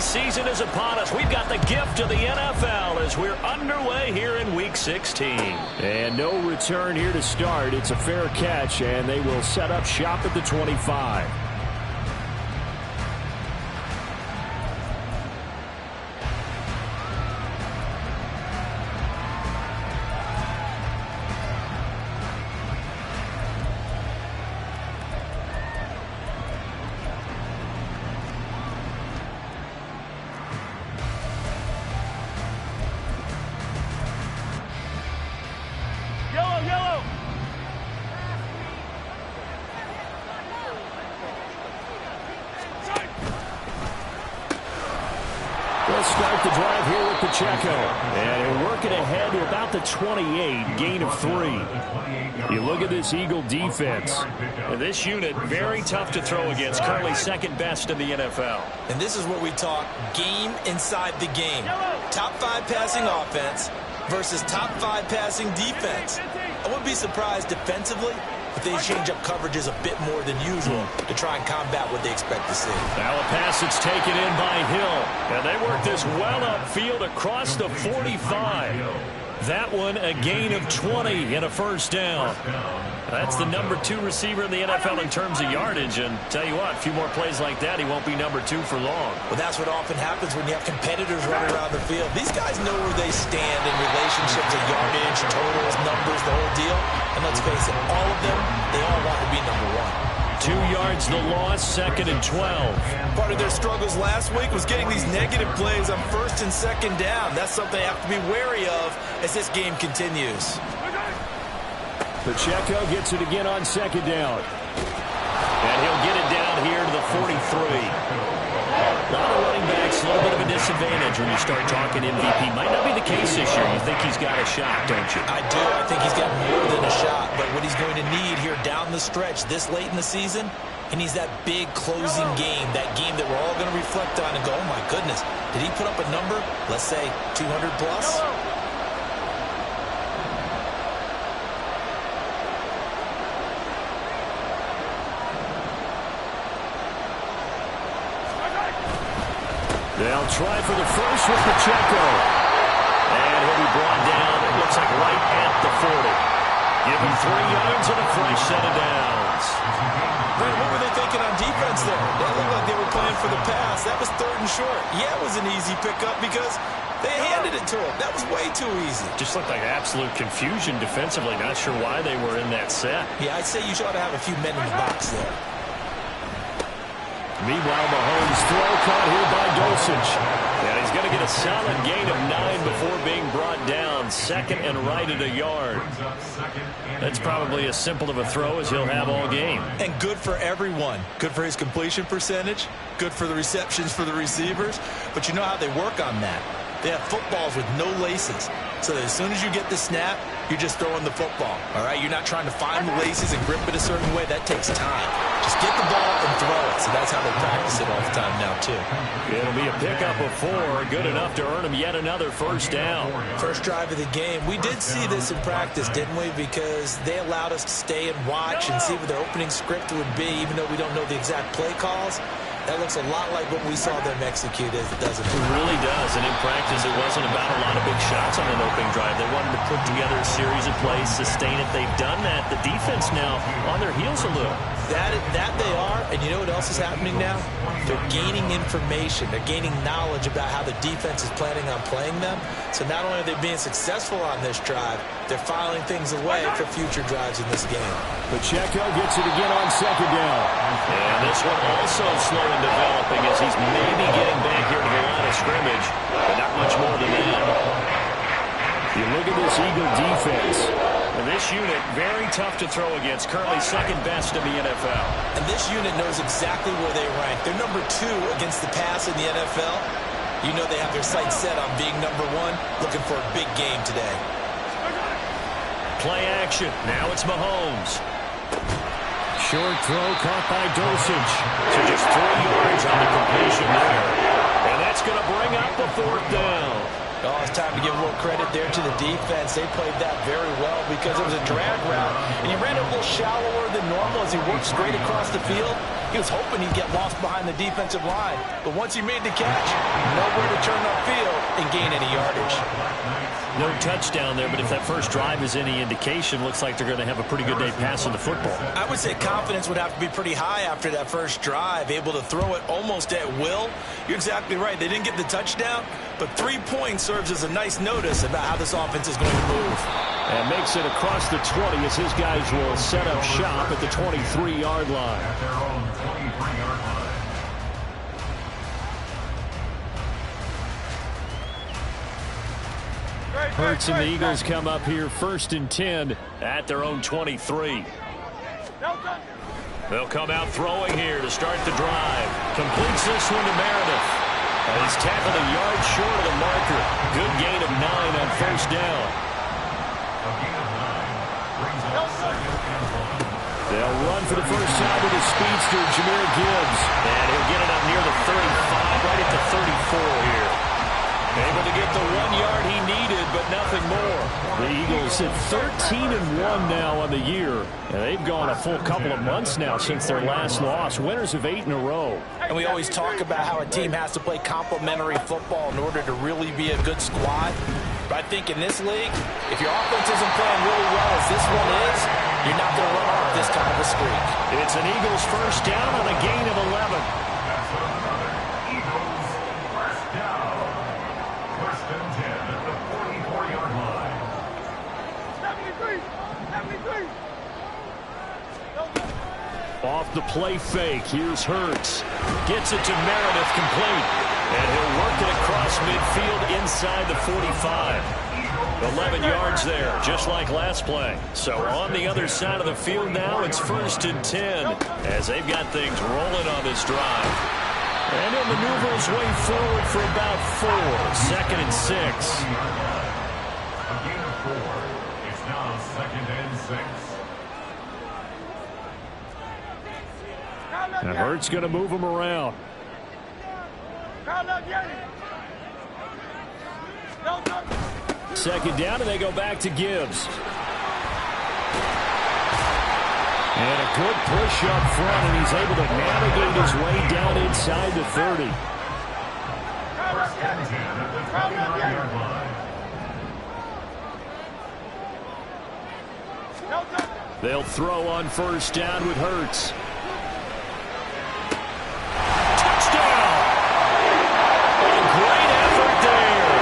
season is upon us. We've got the gift of the NFL as we're underway here in Week 16. And no return here to start. It's a fair catch, and they will set up shop at the 25. Start the drive here with Pacheco. And working ahead to about the 28, gain of 3. You look at this Eagle defense. And this unit, very tough to throw against. Currently second best in the NFL. And this is what we talk, game inside the game. Top 5 passing offense versus top 5 passing defense. I wouldn't be surprised defensively if they change up coverages a bit more than usual to try and combat what they expect to see. Now a pass that's taken in by Hill. And they work this well upfield across the 45. That one a gain of 20 and a first down. That's the number 2 receiver in the NFL in terms of yardage. And tell you what, a few more plays like that, he won't be number 2 for long. Well, that's what often happens when you have competitors running around the field. These guys know where they stand in relationship to yardage, totals, numbers, the whole deal. And let's face it, all of them, they all want to be number 1. 2 yards the loss, second and 12. Part of their struggles last week was getting these negative plays on first and second down. That's something they have to be wary of as this game continues. Pacheco gets it again on second down. And he'll get it down here to the 43. A lot of running backs, a little bit of a disadvantage when you start talking MVP. Might not be the case this year. You think he's got a shot, don't you? I do. I think he's got more than a shot. But what he's going to need here down the stretch this late in the season, he needs that big closing game, that game that we're all going to reflect on and go, oh, my goodness, did he put up a number, let's say 200 plus? They'll try for the first with Pacheco. And he'll be brought down, it looks like right at the 40. Give him 3 yards and a fresh set of downs. Brent, what were they thinking on defense there? That looked like they were playing for the pass. That was 3rd and short. Yeah, it was an easy pickup because they handed it to him. That was way too easy. Just looked like absolute confusion defensively. Not sure why they were in that set. Yeah, I'd say you ought to have a few men in the box there. Meanwhile, Mahomes' throw caught here by Dulcich. And he's going to get a solid gain of 9 before being brought down. Second and right at a yard. That's probably as simple of a throw as he'll have all game. And good for everyone. Good for his completion percentage. Good for the receptions for the receivers. But you know how they work on that. They have footballs with no laces. So that as soon as you get the snap, you're just throwing the football. All right? You're not trying to find the laces and grip it a certain way. That takes time. Just get the ball and throw it. So that's how they practice it all the time now, too. It'll be a pickup of 4. Good enough to earn him yet another first down. First drive of the game. We did see this in practice, didn't we? Because they allowed us to stay and watch and see what their opening script would be, even though we don't know the exact play calls. That looks a lot like what we saw them execute, doesn't it? It really does. And in practice, it wasn't about a lot of big shots on an opening drive. They wanted to put together a series of plays, sustain it. They've done that. The defense now on their heels a little. That they are, and you know what else is happening now? They're gaining information. They're gaining knowledge about how the defense is planning on playing them. So not only are they being successful on this drive, they're filing things away for future drives in this game. Pacheco gets it again on second down. And this one also slow in developing as he's maybe getting back here to the line of scrimmage, but not much more than that. You look at this Eagle defense. And this unit, very tough to throw against, currently second best in the NFL. And this unit knows exactly where they rank. They're number 2 against the pass in the NFL. You know they have their sights set on being number 1, looking for a big game today. Play action. Now it's Mahomes. Short throw caught by Dulcich. So just 3 yards on the completion there. And that's going to bring up the 4th down. Oh, it's time to give a little credit there to the defense. They played that very well because it was a drag route. And he ran a little shallower than normal as he worked straight across the field. He was hoping he'd get lost behind the defensive line. But once he made the catch, nowhere to turn upfield and gain any yardage. No touchdown there, but if that first drive is any indication, looks like they're going to have a pretty good day passing the football. I would say confidence would have to be pretty high after that first drive, able to throw it almost at will. You're exactly right. They didn't get the touchdown, but 3 points serves as a nice notice about how this offense is going to move. And makes it across the 20 as his guys will set up shop at the 23-yard line. Hurts and the Eagles come up here 1st and 10 at their own 23. They'll come out throwing here to start the drive. Completes this one to Meredith. And he's tackled a yard short of the marker. Good gain of 9 on first down. They'll run for the first time with the speedster, Jahmyr Gibbs. And he'll get it up near the 35, right at the 34 here. Able to get the 1 yard he needed, but nothing more. The Eagles sit 13-1 now on the year. And they've gone a full couple of months now since their last loss. Winners of 8 in a row. And we always talk about how a team has to play complementary football in order to really be a good squad. But I think in this league, if your offense isn't playing really well as this one is, you're not going to run off this kind of a streak. It's an Eagles first down on a gain of 11. Off the play fake, here's Hurts. Gets it to Meredith, complete. And he'll work it across midfield inside the 45. 11 yards there, just like last play. So on the other side of the field now, it's 1st and 10 as they've got things rolling on this drive. And he'll maneuver his way forward for about 4. 2nd and 6. A gain of 4. It's now 2nd and 6. And Hurts going to move him around. Second down, and they go back to Gibbs. And a good push up front, and he's able to navigate his way down inside the 30. They'll throw on first down with Hurts. Great effort there.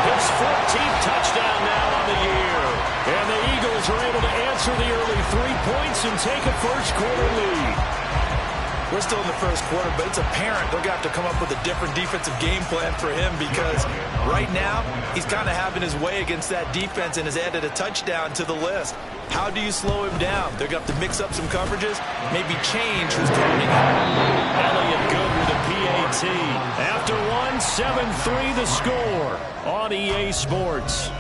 His 14th touchdown now on the year. And the Eagles are able to answer the early 3 points and take a first-quarter lead. We're still in the first quarter, but it's apparent they're going to have to come up with a different defensive game plan for him because right now he's kind of having his way against that defense and has added a touchdown to the list. How do you slow him down? They're going to have to mix up some coverages, maybe change who's covering him. Elliott good with a PAT. After one, 7-3 the score on EA Sports.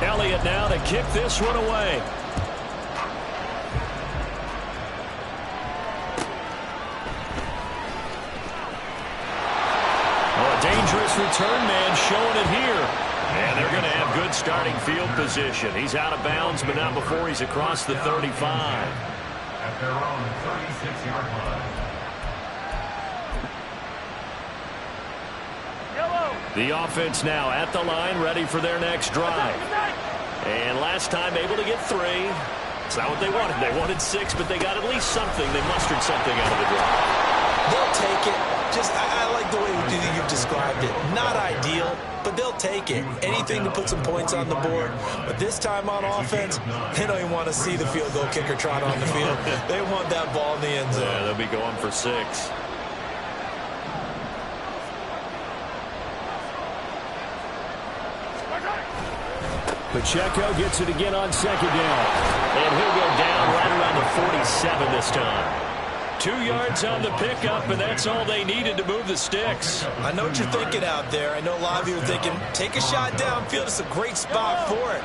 Elliott now to kick this one away. Oh, a dangerous return man showing it here. And they're going to have good starting field position. He's out of bounds, but not before he's across the 35. At their own 36-yard line. The offense now at the line, ready for their next drive. And last time able to get 3. It's not what they wanted. They wanted 6, but they got at least something. They mustered something out of the drive. They'll take it. I like the way you've described it. Not ideal, but they'll take it. Anything to put some points on the board. But this time on offense, they don't even want to see the field goal kicker trot on the field. They want that ball in the end zone. Yeah, they'll be going for 6. Pacheco gets it again on second down. And he'll go down right around the 47 this time. 2 yards on the pickup, and that's all they needed to move the sticks. I know what you're thinking out there. I know a lot of you are thinking, take a shot downfield. It's a great spot for it.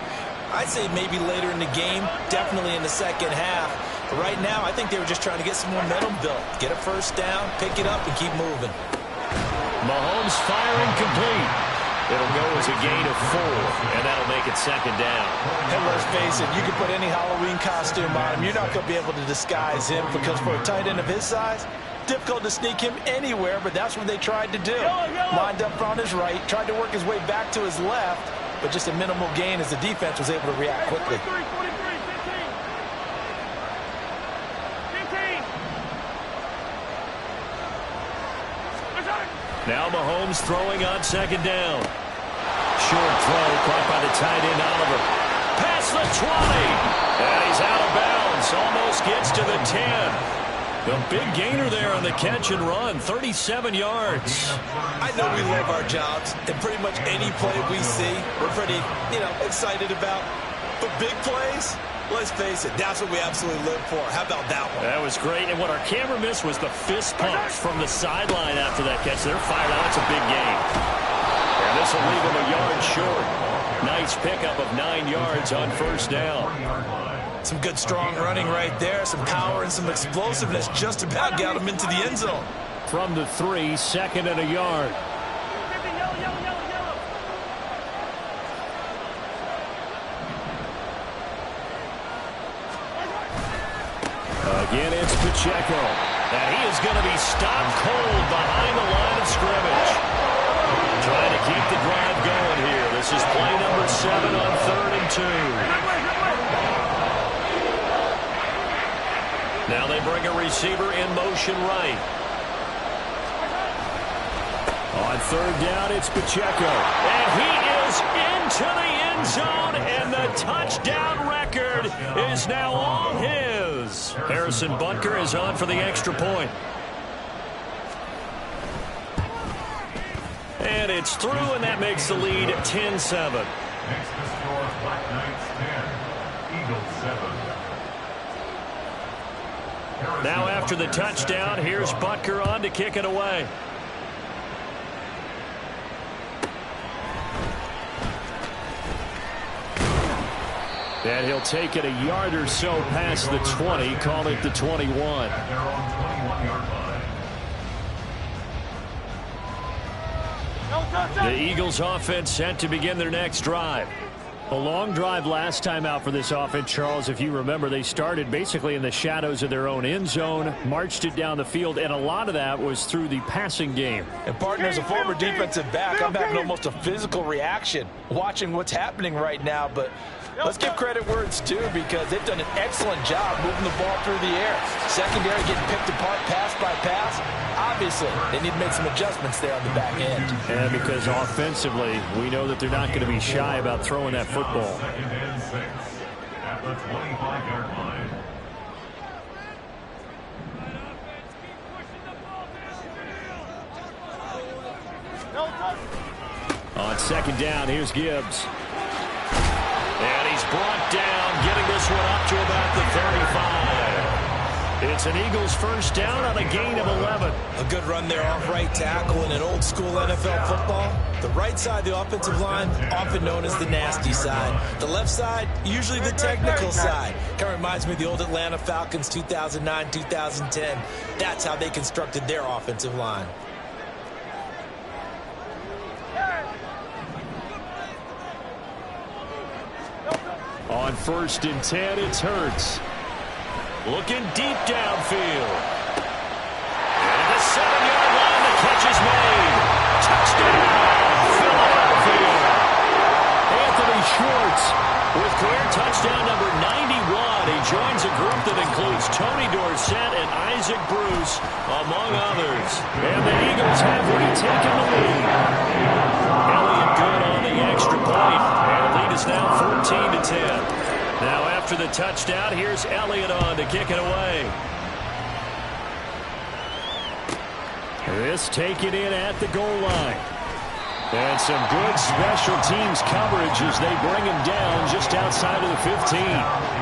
I'd say maybe later in the game, definitely in the second half. But right now, I think they were just trying to get some momentum built. Get a first down, pick it up, and keep moving. Mahomes firing complete. It'll go as a gain of 4, and that'll make it second down. And let's face it, you can put any Halloween costume on him. You're not going to be able to disguise him because for a tight end of his size, difficult to sneak him anywhere, but that's what they tried to do. Lined up on his right, tried to work his way back to his left, but just a minimal gain as the defense was able to react quickly. Now Mahomes throwing on second down. Short throw caught by the tight end Oliver. Past the 20. And he's out of bounds. Almost gets to the 10. A big gainer there on the catch and run. 37 yards. I know we love our jobs, and pretty much any play we see, we're pretty, excited about. But big plays, let's face it, that's what we absolutely live for. How about that one? That was great. And what our camera missed was the fist pumps from the sideline after that catch. They're fired out. It's a big game. And this will leave him a yard short. Nice pickup of 9 yards on first down. Some good, strong running right there. Some power and some explosiveness just about got him into the end zone. From the 3, second and a yard. Again, it's Pacheco. And he is going to be stopped cold behind the line of scrimmage. Trying to keep the drive going here. This is play number 7 on 3rd and 2. Now they bring a receiver in motion right. On 3rd down, it's Pacheco. And he is into the end zone, and the touchdown record is now all his. Harrison Butker is on for the extra point. And it's through, and that makes the lead 10-7. Next to score, Black Knights 10, Eagles 7. Now after the touchdown, here's Butker on to kick it away. And he'll take it a yard or so past the 20, call it the 21. The Eagles offense set to begin their next drive. A long drive last time out for this offense, Charles. If you remember, they started basically in the shadows of their own end zone, marched it down the field, and a lot of that was through the passing game. And partner, as a former defensive back, I'm having almost a physical reaction watching what's happening right now. But let's give credit where it's due because they've done an excellent job moving the ball through the air. Secondary getting picked apart pass by pass. Obviously, they need to make some adjustments there on the back end. And because offensively, we know that they're not going to be shy about throwing that football. Second and 6 at the 25-yard line. On second down, here's Gibbs. And he's brought down, getting this one up to about the 35. It's an Eagles first down on a gain of 11. A good run there off right tackle in an old school NFL football. The right side of the offensive line, often known as the nasty side. The left side, usually the technical side. Kind of reminds me of the old Atlanta Falcons 2009-2010. That's how they constructed their offensive line. On 1st and 10, it's Hurts. Looking deep downfield. And the 7-yard line, the catch is made. Touchdown, Philadelphia. Anthony Schwartz with career touchdown number 91. He joins a group that includes Tony Dorsett and Isaac Bruce, among others. And the Eagles have retaken the lead. Elliott good on the extra point. And the lead is now 14-10. Now after the touchdown, here's Elliott on to kick it away. This taken in at the goal line. And some good special teams coverage as they bring him down just outside of the 15.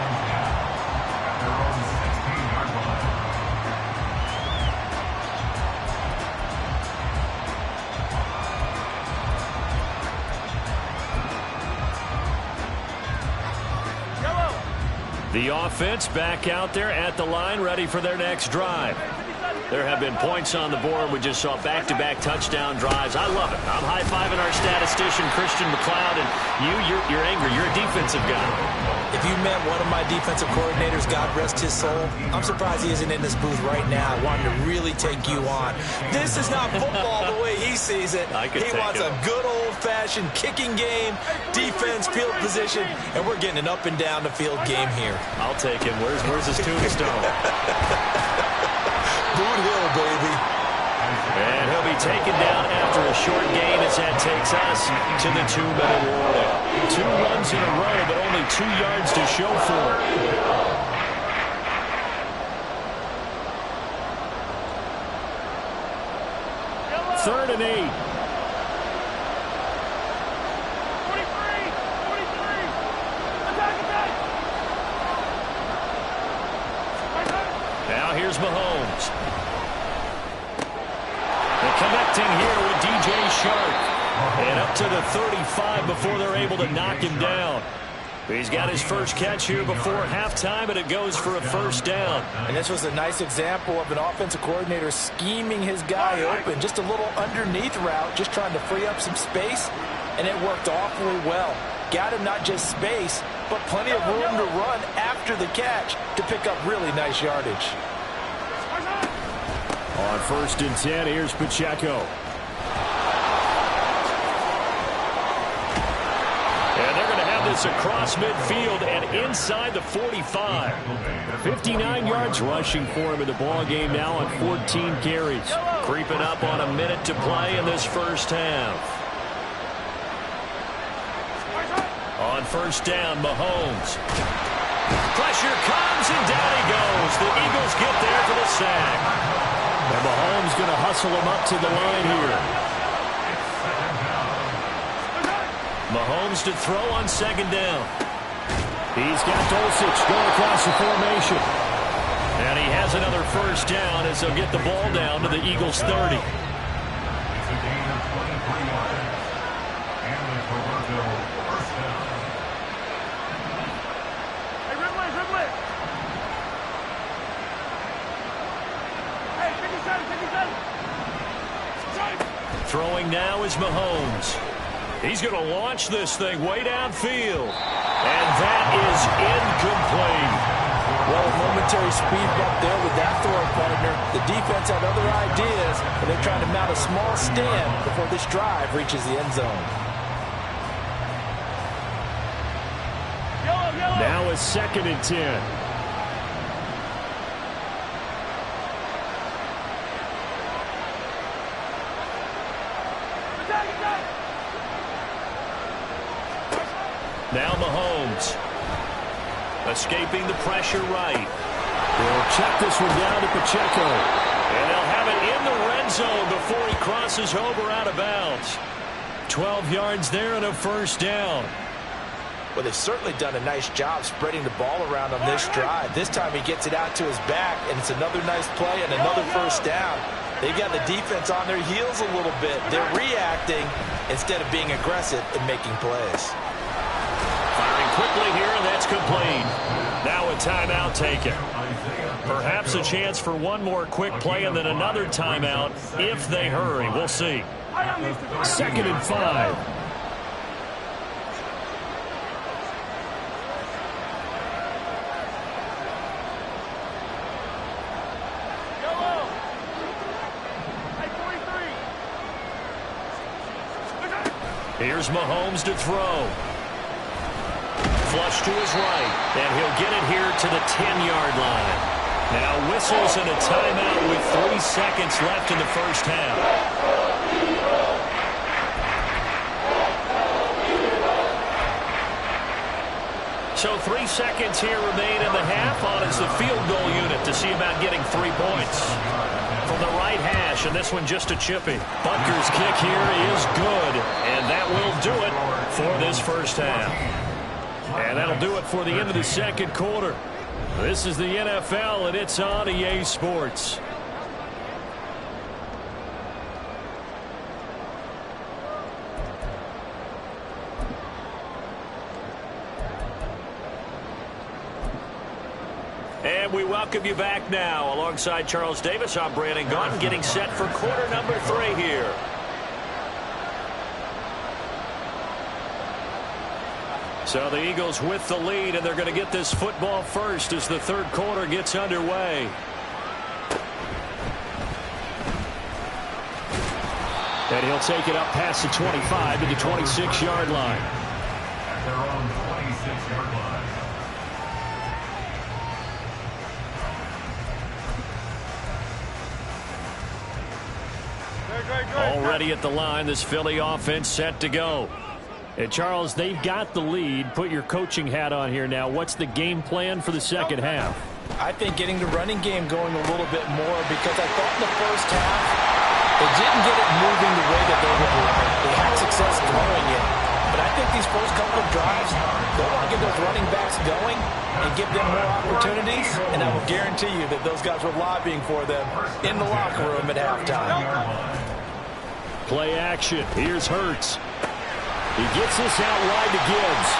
The offense back out there at the line, ready for their next drive. There have been points on the board. We just saw back-to-back touchdown drives. I love it. I'm high-fiving our statistician, Christian McLeod, and you're angry. You're a defensive guy. If you met one of my defensive coordinators, God rest his soul, I'm surprised he isn't in this booth right now wanting to really take you on. This is not football the way he sees it. He wants a good old-fashioned kicking game, defense, field position, and we're getting an up-and-down-the-field game here. I'll take him. Where's his tombstone? Boot Hill, baby. And he'll be taken down after a short gain as that takes us to the 2-minute warning. 2 runs in a row, but only 2 yards to show for it. Third and 8. 43. Attack. Now here's Mahomes. The connecting here with DJ Shark. And up to the 35 before they're able to knock him down. He's got his first catch here before halftime, and it goes for a first down. And this was a nice example of an offensive coordinator scheming his guy open. Just a little underneath route, just trying to free up some space, and it worked awfully well. Got him not just space, but plenty of room to run after the catch to pick up really nice yardage. On 1st and 10, here's Pacheco. And they're going to have this across midfield and inside the 45. 59 yards rushing for him in the ball game now on 14 carries. Creeping up on a minute to play in this first half. On 1st down, Mahomes. Pressure comes, and down he goes. The Eagles get there for the sack. And Mahomes going to hustle him up to the line here. Mahomes to throw on 2nd down. He's got Dulcich going across the formation. And he has another first down as they'll get the ball down to the Eagles' 30. It's a gain of 23 yards. And the Toronto first down. Hey, Ridley. Hey, take his side. Throwing now is Mahomes. He's going to launch this thing way downfield. And that is incomplete. Well, a momentary speed bump there with that throwing partner. The defense had other ideas, and they're trying to mount a small stand before this drive reaches the end zone. Yellow. Now it's 2nd and 10. Now Mahomes. Escaping the pressure right. They'll check this one down to Pacheco. And they'll have it in the red zone before he crosses over out of bounds. 12 yards there and a first down. Well, they've certainly done a nice job spreading the ball around on this drive. This time he gets it out to his back, and it's another nice play and another first down. They've got the defense on their heels a little bit. They're reacting instead of being aggressive and making plays. Firing quickly here, and that's complete. Now a timeout taken. Perhaps a chance for one more quick play and then another timeout if they hurry. We'll see. 2nd and 5. Here's Mahomes to throw. Flush to his right, and he'll get it here to the 10-yard line. Now whistles and a timeout with 3 seconds left in the first half. So 3 seconds here remain in the half. On is the field goal unit to see about getting 3 points. From the right hash, and this one just a chippy. Butker's kick here is good, and that will do it for this first half. And that'll do it for the end of the second quarter. This is the NFL, and it's on EA Sports. And we welcome you back now. Alongside Charles Davis, I'm Brandon Gaudin, getting set for quarter number 3 here. So the Eagles with the lead, and they're going to get this football first as the third quarter gets underway. And he'll take it up past the 25 to the 26-yard line. At their own 26-yard line. Already at the line, this Philly offense set to go. And Charles, they've got the lead. Put your coaching hat on here now. What's the game plan for the second half? I think getting the running game going a little bit more, because I thought in the first half they didn't get it moving the way that they would like. They had success throwing it. But I think these first couple of drives, they want to get those running backs going and give them more opportunities. And I will guarantee you that those guys were lobbying for them in the locker room at halftime. Play action. Here's Hurts. He gets this out wide to Gibbs.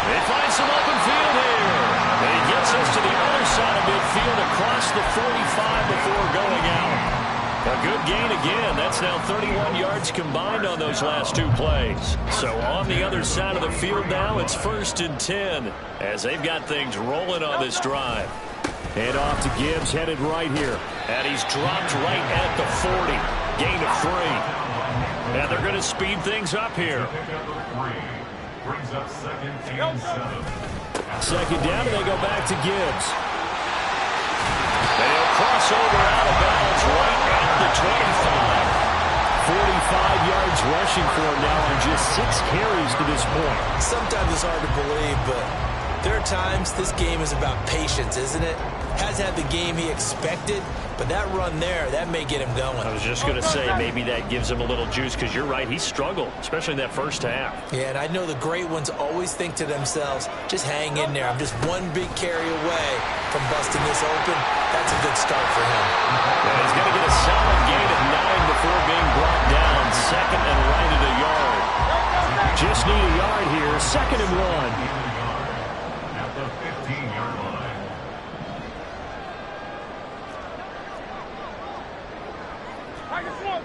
They find some open field here. And he gets us to the other side of midfield across the 45 before going out. A good gain again. That's now 31 yards combined on those last 2 plays. So on the other side of the field now, it's 1st and 10 as they've got things rolling on this drive. Hand off to Gibbs, headed right here. And he's dropped right at the 40. Gain of 3. And they're going to speed things up here. Brings up 2nd and 7. Second down, and they go back to Gibbs. They'll cross over out of bounds right at the 25. 45 yards rushing for him now on just 6 carries to this point. Sometimes it's hard to believe, but there are times this game is about patience, isn't it? Has had the game he expected, but that run there, that may get him going. I was just going to say maybe that gives him a little juice, because you're right, he struggled, especially in that first half. Yeah, and I know the great ones always think to themselves, just hang in there. I'm just one big carry away from busting this open. That's a good start for him. Yeah, he's going to get a solid gain of 9 before being brought down. 2nd and right at a yard. Just need a yard here. 2nd and 1. At the 15-yard line.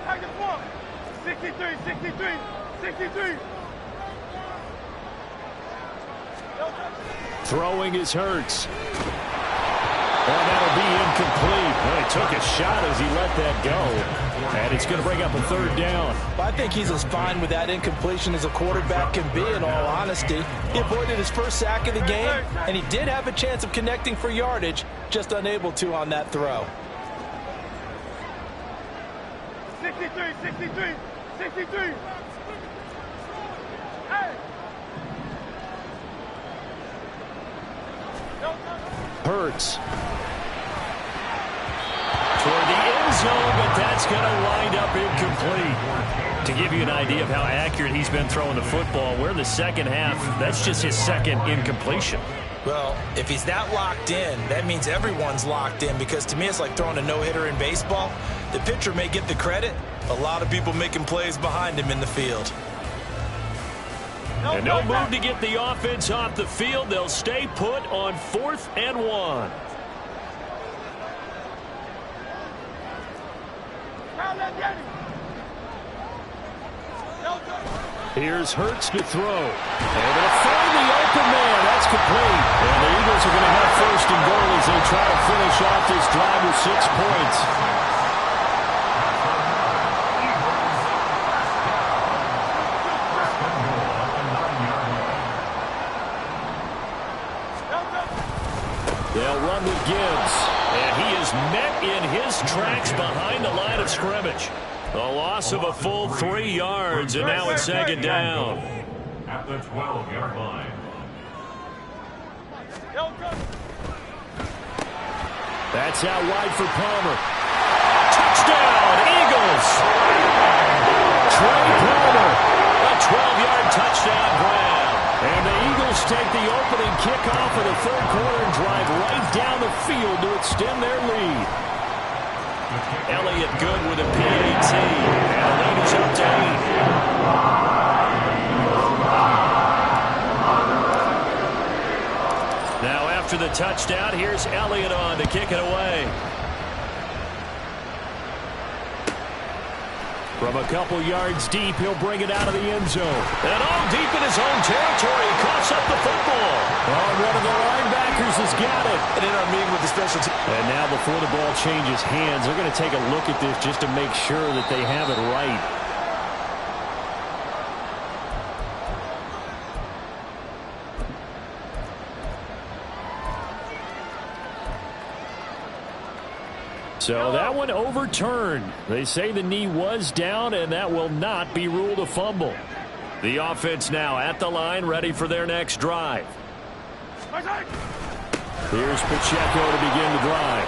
Target swamp. 63, 63, 63. Throwing is Hurts. And that'll be incomplete. Well, he took a shot as he let that go. And it's going to bring up a 3rd down. I think he's as fine with that incompletion as a quarterback can be, in all honesty. He avoided his first sack of the game, and he did have a chance of connecting for yardage, just unable to on that throw. 63, 63, 63. Hey. Hurts. Toward the end zone, but that's going to wind up incomplete. To give you an idea of how accurate he's been throwing the football, we're in the second half. That's just his 2nd incompletion. Well, if he's that locked in, that means everyone's locked in, because to me it's like throwing a no-hitter in baseball. The pitcher may get the credit. A lot of people making plays behind him in the field. And no move to get the offense off the field. They'll stay put on 4th and 1. Here's Hurts to throw. And they'll find the open man. That's complete. And the Eagles are going to have 1st and goal as they try to finish off this drive with 6 points. They'll run with Gibbs. And he is met in his tracks behind the line of scrimmage. A loss of a full 3 yards, and now it's 2nd down. At the 12-yard line. That's out wide for Palmer. Touchdown, Eagles! Trey Palmer, a 12-yard touchdown grab. And the Eagles take the opening kickoff of the third quarter and drive right down the field to extend their lead. Elliott good with a PAT. And the lead is up to 8. Now after the touchdown. Here's Elliott on to kick it away. From a couple yards deep, he'll bring it out of the end zone. And all deep in his own territory, he coughs up the football. Oh, one of the linebackers has got it. And in our meeting with the special team. And now before the ball changes hands, they're going to take a look at this just to make sure that they have it right. So that one overturned. They say the knee was down, and that will not be ruled a fumble. The offense now at the line, ready for their next drive. Here's Pacheco to begin the drive.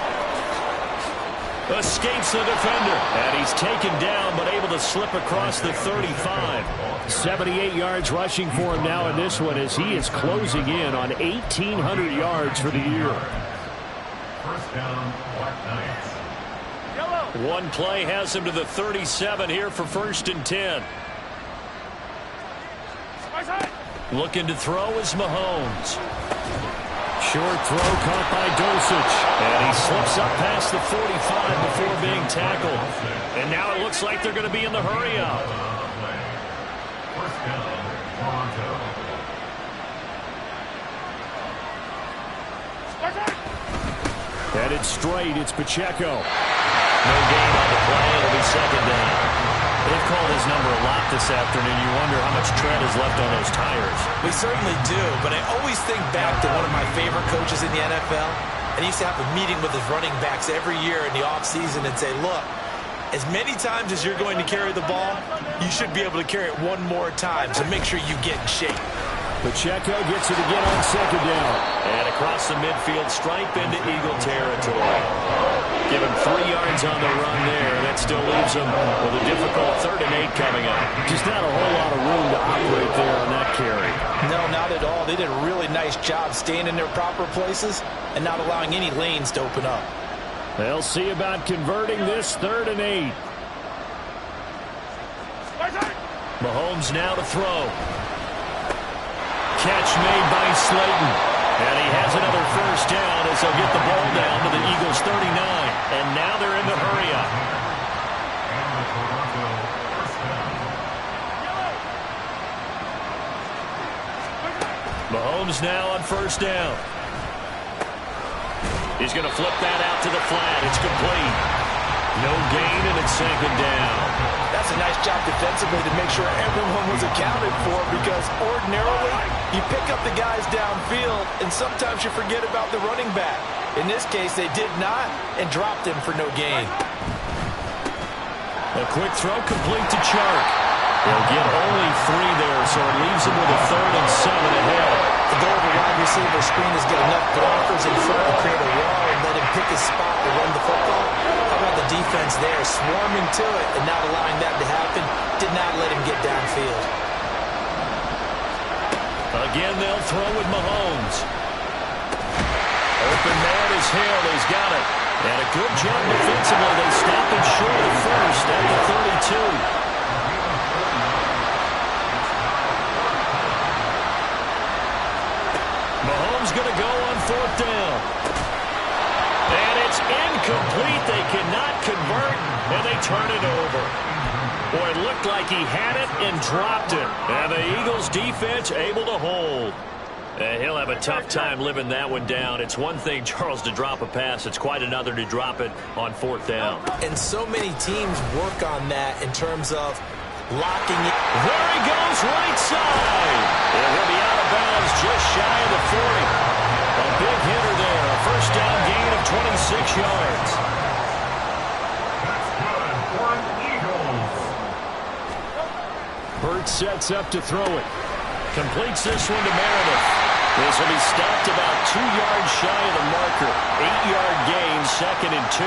Escapes the defender, and he's taken down, but able to slip across the 35. 78 yards rushing for him now in this one as he is closing in on 1,800 yards for the year. First down, Black Knights. One play has him to the 37 here for 1st and 10. Looking to throw is Mahomes. Short throw caught by Dosich. And he slips up past the 45 before being tackled. And now it looks like they're going to be in the hurry up. First down, Toronto. Headed straight, it's Pacheco. No gain on the play. It'll be 2nd down. They've called his number a lot this afternoon. You wonder how much tread is left on those tires. We certainly do, but I always think back to one of my favorite coaches in the NFL. And he used to have a meeting with his running backs every year in the offseason and say, look, as many times as you're going to carry the ball, you should be able to carry it one more time, so make sure you get in shape. Pacheco gets it again on 2nd down. And across the midfield stripe into Eagle territory. Give him 3 yards on the run there. That still leaves him with a difficult 3rd and 8 coming up. Just not a whole lot of room to operate there on that carry. No, not at all. They did a really nice job staying in their proper places and not allowing any lanes to open up. They'll see about converting this 3rd and 8. Mahomes now to throw. Catch made by Slayton. And he has another 1st down as they'll get the ball down to the Eagles 39. And now they're in the hurry up. And the Toronto first down. Mahomes now on 1st down. He's going to flip that out to the flat. It's complete. No gain, and it's 2nd down. That's a nice job defensively to make sure everyone was accounted for, because ordinarily you pick up the guys downfield and sometimes you forget about the running back. In this case, they did not and dropped him for no gain. A quick throw complete to Chark. They'll get only 3 there, so it leaves him with a 3rd and 7 ahead. The goal of a wide receiver screen is get enough blockers in front to create a wall and let him pick his spot to run the football. How about the defense there, swarming to it and not allowing that to happen? Did not let him get downfield. Again, they'll throw with Mahomes. Open man is Hill. He's got it. And a good job defensively. They stop him short of 1st at the 32. Mahomes going to go on 4th down. And it's incomplete. They cannot convert, and they turn it over. Boy, it looked like he had it and dropped it. And the Eagles defense able to hold. And he'll have a tough time living that one down. It's one thing, Charles, to drop a pass. It's quite another to drop it on 4th down. And so many teams work on that in terms of locking it. There he goes, right side. And he'll be out of bounds just shy of the 40. A big hitter there. A 1st down gain of 26 yards. That's good for an Eagles. Burt sets up to throw it. Completes this one to Meredith. This will be stopped about 2 yards shy of the marker. 8-yard gain, 2nd and 2.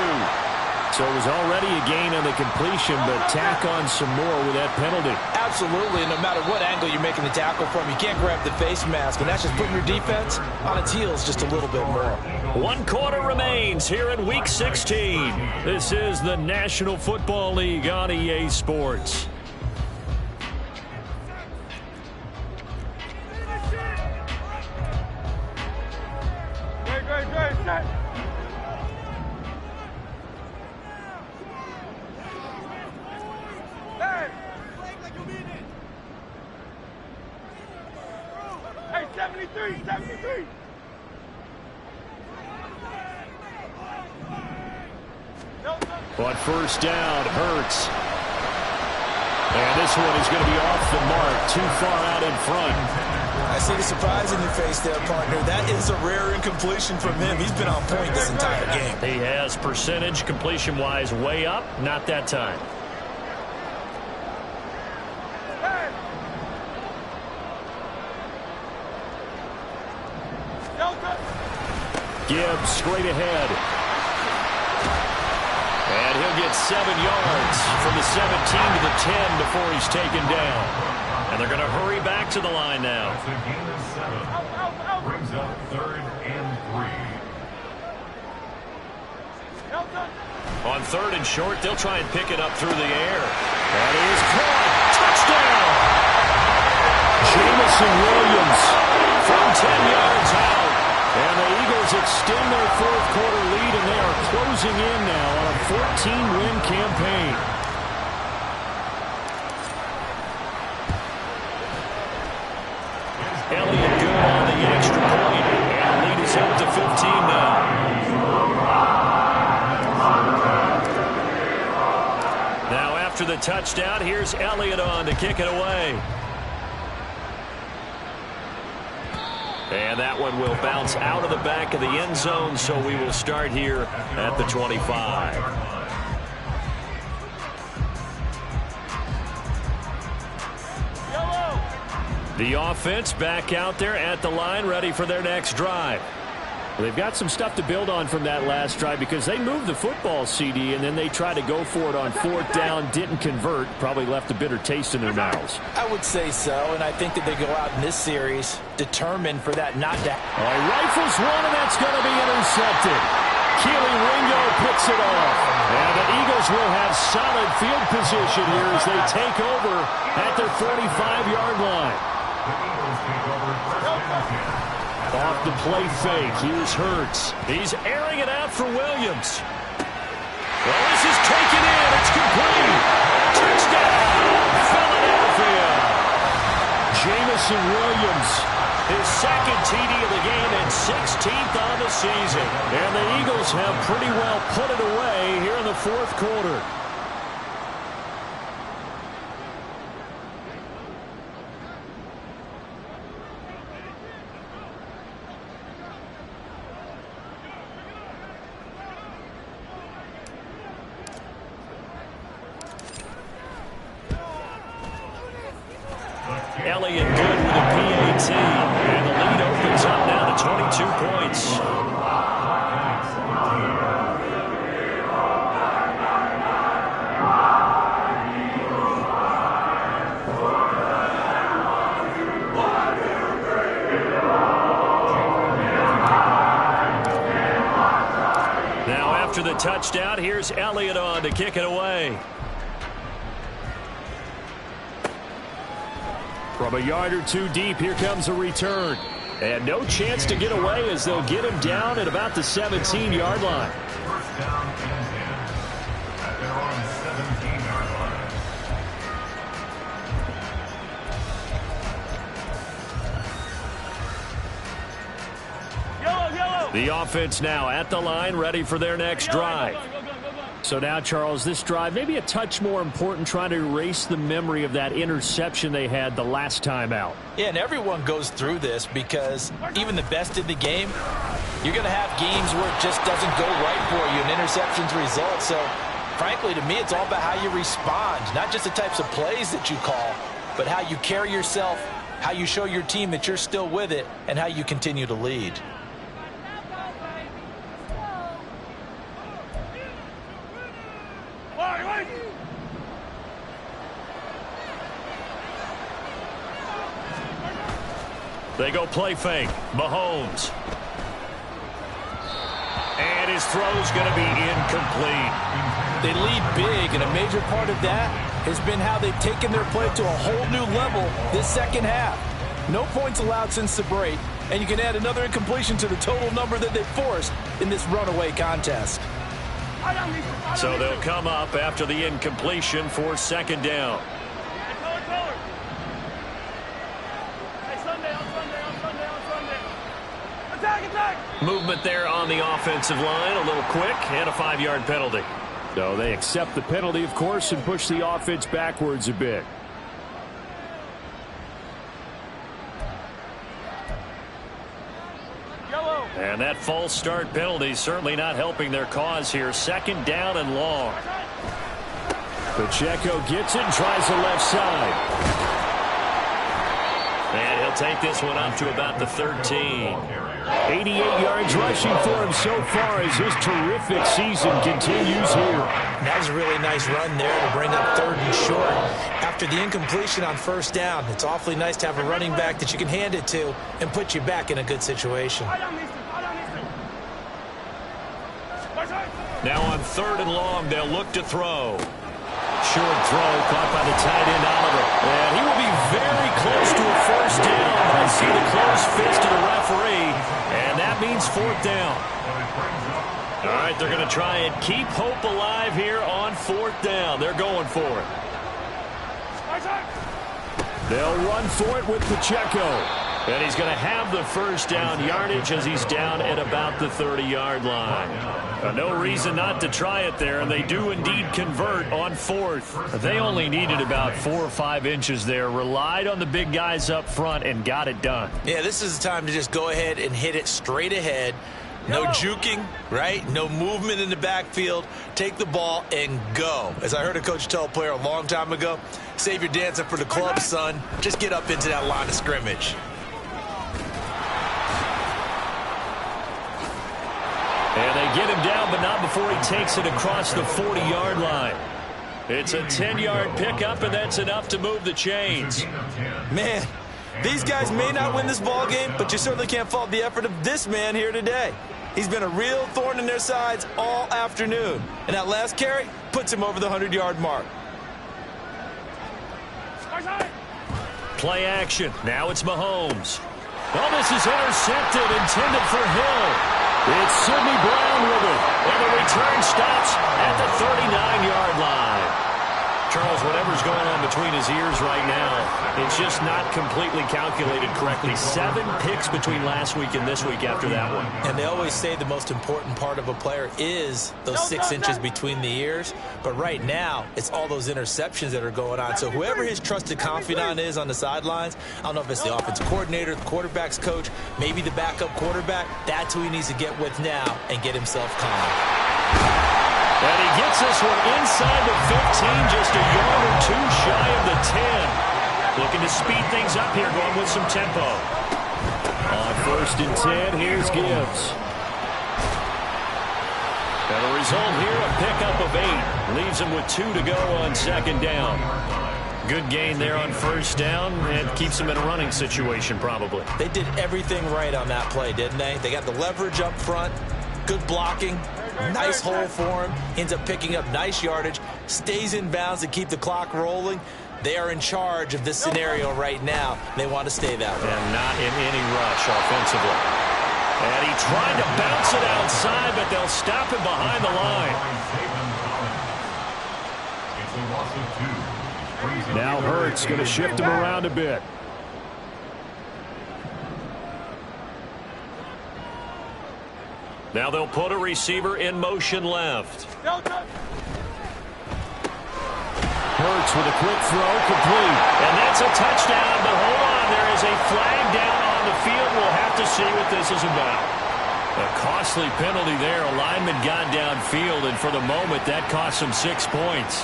So it was already a gain on the completion, but tack on some more with that penalty. Absolutely, and no matter what angle you're making the tackle from, you can't grab the face mask, and that's just putting your defense on its heels just a little bit more. 1 quarter remains here in Week 16. This is the National Football League on EA Sports. set. Hey, 73, 73. On first down, Hurts. And this one is going to be off the mark, too far out in front. I see the surprise in your face there, partner. That is a rare incompletion from him. He's been on point this entire game. He has percentage completion-wise way up, not that time. Gibbs straight ahead. And he'll get 7 yards from the 17 to the 10 before he's taken down. And they're going to hurry back to the line now. That's a gain of 7. Brings up 3rd and 3. On 3rd and short, they'll try and pick it up through the air. That is caught. Touchdown! Jamison Williams from 10 yards out. And the Eagles extend their 4th quarter lead, and they are closing in now on a 14-win campaign. Elliott good on the extra point, and the lead is up to 15 now. Now after the touchdown, here's Elliott on to kick it away. And that one will bounce out of the back of the end zone, so we will start here at the 25. The offense back out there at the line, ready for their next drive. Well, they've got some stuff to build on from that last drive because they moved the football, CD, and then they tried to go for it on 4th down, didn't convert, probably left a bitter taste in their mouths. I would say so, and I think that they go out in this series determined for that not to. Rifles one, and that's going to be intercepted. Keely Ringo picks it off. And the Eagles will have solid field position here as they take over at their 45-yard line. Off the play fake. Here's Hurts. He's airing it out for Williams. Well, this is taken in. It's complete. Touchdown, Philadelphia. Jamison Williams, his 2nd TD of the game and 16th on the season. And the Eagles have pretty well put it away here in the 4th quarter. Elliott good with a PAT. And the lead opens up now to 22 points. Now after the touchdown, here's Elliott on to kick it away. From a yard or two deep, here comes a return. And no chance to get away as they'll get him down at about the 17-yard line. 1st down and 10. At their own 17-yard line. Yellow. The offense now at the line, ready for their next drive. So now, Charles, this drive maybe a touch more important, trying to erase the memory of that interception they had the last time out. Yeah, and everyone goes through this because even the best in the game, you're going to have games where it just doesn't go right for you and interceptions result. So, frankly, to me, it's all about how you respond, not just the types of plays that you call, but how you carry yourself, how you show your team that you're still with it, and how you continue to lead. They go play fake. Mahomes. And his throw's going to be incomplete. They lead big, and a major part of that has been how they've taken their play to a whole new level this second half. No points allowed since the break, and you can add another incompletion to the total number that they forced in this runaway contest. So they'll come up after the incompletion for second down. Movement there on the offensive line, a little quick, and a 5-yard penalty. So they accept the penalty, of course, and push the offense backwards a bit. And that false start penalty certainly not helping their cause here. Second down and long. Pacheco gets it and tries the left side. And he'll take this one up to about the 13. 88 yards rushing for him so far as his terrific season continues here. That was a really nice run there to bring up 3rd and short. After the incompletion on first down, it's awfully nice to have a running back that you can hand it to and put you back in a good situation. Now on 3rd and long, they'll look to throw. Short throw caught by the tight end, Oliver. And he will be very close to a first down. I see the closed fist of the referee, and that means 4th down. All right, they're going to try and keep hope alive here on 4th down. They're going for it. They'll run for it with Pacheco. And he's going to have the first down yardage as he's down at about the 30-yard line. No reason not to try it there, and they do indeed convert on 4th. They only needed about 4 or 5 inches there, relied on the big guys up front, and got it done. Yeah, this is the time to just go ahead and hit it straight ahead. No juking, right? No movement in the backfield. Take the ball and go. As I heard a coach tell a player a long time ago, save your dancing for the club, son. Just get up into that line of scrimmage. And they get him down, but not before he takes it across the 40-yard line. It's a 10-yard pickup, and that's enough to move the chains. Man, these guys may not win this ball game, but you certainly can't fault the effort of this man here today. He's been a real thorn in their sides all afternoon. And that last carry puts him over the 100-yard mark. Play action. Now it's Mahomes. Well, this is intercepted, intended for Hill. It's Sidney Brown with it. And the return stops at the 39-yard line. Charles, whatever's going on between his ears right now, it's just not completely calculated correctly. 7 picks between last week and this week after that one. And they always say the most important part of a player is those 6 inches between the ears. But right now, it's all those interceptions that are going on. So whoever his trusted confidant is on the sidelines, I don't know if it's the offensive coordinator, the quarterback's coach, maybe the backup quarterback, that's who he needs to get with now and get himself calm. And he gets this one inside the 15, just a yard or 2 shy of the 10. Looking to speed things up here, going with some tempo. On 1st and 10, here's Gibbs. And the result here, a pickup of 8. Leaves him with 2 to go on 2nd down. Good gain there on 1st down, and keeps him in a running situation probably. They did everything right on that play, didn't they? They got the leverage up front, good blocking. Nice hole for him. Ends up picking up nice yardage. Stays in bounds to keep the clock rolling. They are in charge of this scenario right now. They want to stay that way. And not in any rush offensively. And he tried to bounce it outside, but they'll stop him behind the line. Now Hurts going to shift him around a bit. Now they'll put a receiver in motion left. Hurts with a quick throw, complete. And that's a touchdown, but hold on. There is a flag down on the field. We'll have to see what this is about. A costly penalty there. A lineman got downfield, and for the moment, that cost him 6 points.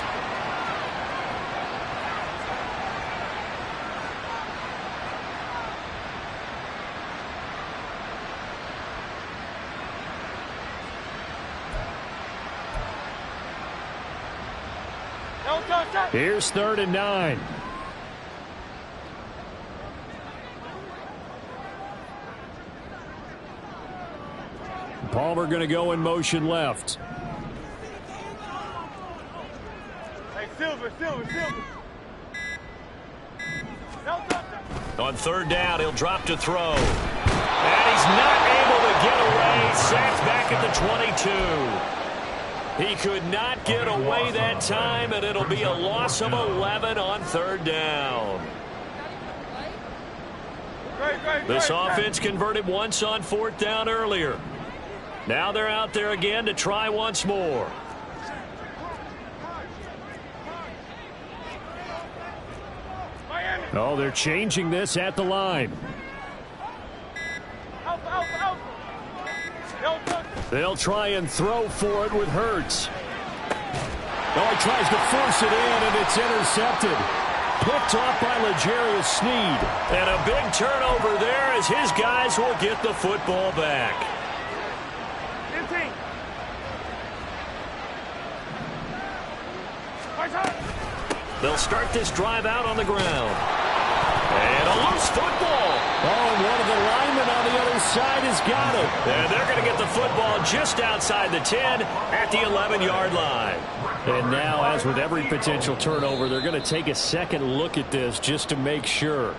Here's 3rd and 9. Palmer going to go in motion left. Hey, Silver. On third down, he'll drop to throw. And he's not able to get away. Sacked back at the 22. He could not get away that time, and it'll be a loss of 11 on third down. This offense converted once on fourth down earlier. Now they're out there again to try once more. Oh, they're changing this at the line. They'll try and throw for it with Hurts. Oh, he tries to force it in, and it's intercepted. Picked off by L'Jarius Sneed. And a big turnover there as his guys will get the football back. They'll start this drive out on the ground. And a loose football. Oh, and one of the linemen on the other side has got it. And they're going to get the football just outside the 10 at the 11-yard line. And now, as with every potential turnover, they're going to take a second look at this just to make sure.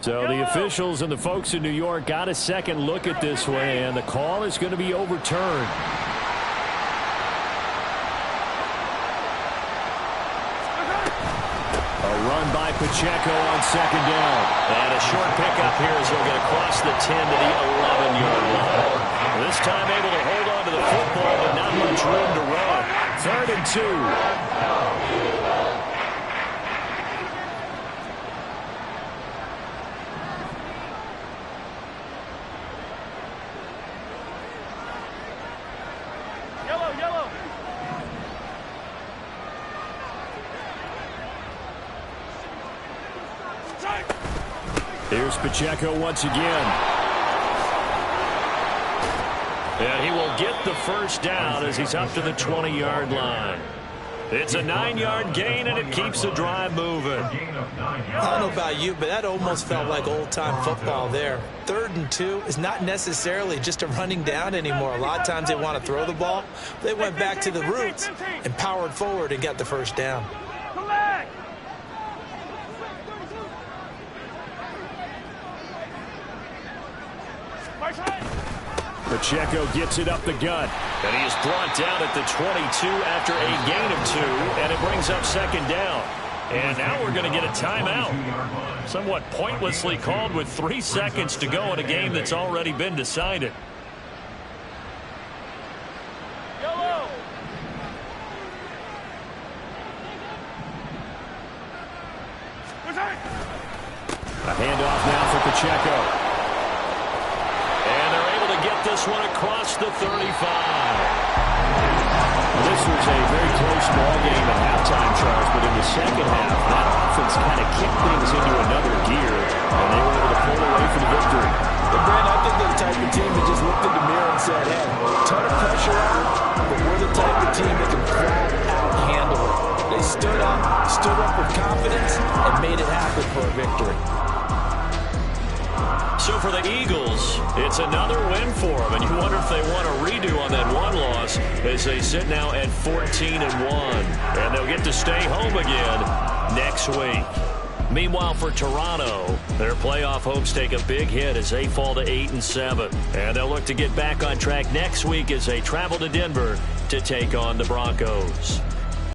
So the officials and the folks in New York got a second look at this one, and the call is going to be overturned. A run by Pacheco on second down. And a short pickup here as he'll get across the 10 to the 11-yard line. This time able to hold on to the football, but not much room to run. 3rd and 2. Here's Pacheco once again. And he will get the first down as he's up to the 20-yard line. It's a 9-yard gain, and it keeps the drive moving. I don't know about you, but that almost felt like old-time football there. 3rd and 2 is not necessarily just a running down anymore. A lot of times they want to throw the ball. They went back to the roots and powered forward and got the first down. Pacheco gets it up the gut. And he is brought down at the 22 after a gain of 2, and it brings up second down. And now we're going to get a timeout. Somewhat pointlessly called with 3 seconds to go in a game that's already been decided. A handoff now for Pacheco. And they're able to get this one across the 35. This was a very close ball game at halftime, Charles, but in the second half, that offense kind of kicked things into another gear, and they were able to pull away for the victory. But, Brent, I think they're the type of team that just looked in the mirror and said, hey, ton of pressure on, but we're the type of team that can flat out handle it. They stood up with confidence, and made it happen for a victory. So for the Eagles, it's another win for them, and you wonder if they want a redo on that one loss as they sit now at 14-1, and they'll get to stay home again next week. Meanwhile, for Toronto, their playoff hopes take a big hit as they fall to 8-7, and they'll look to get back on track next week as they travel to Denver to take on the Broncos.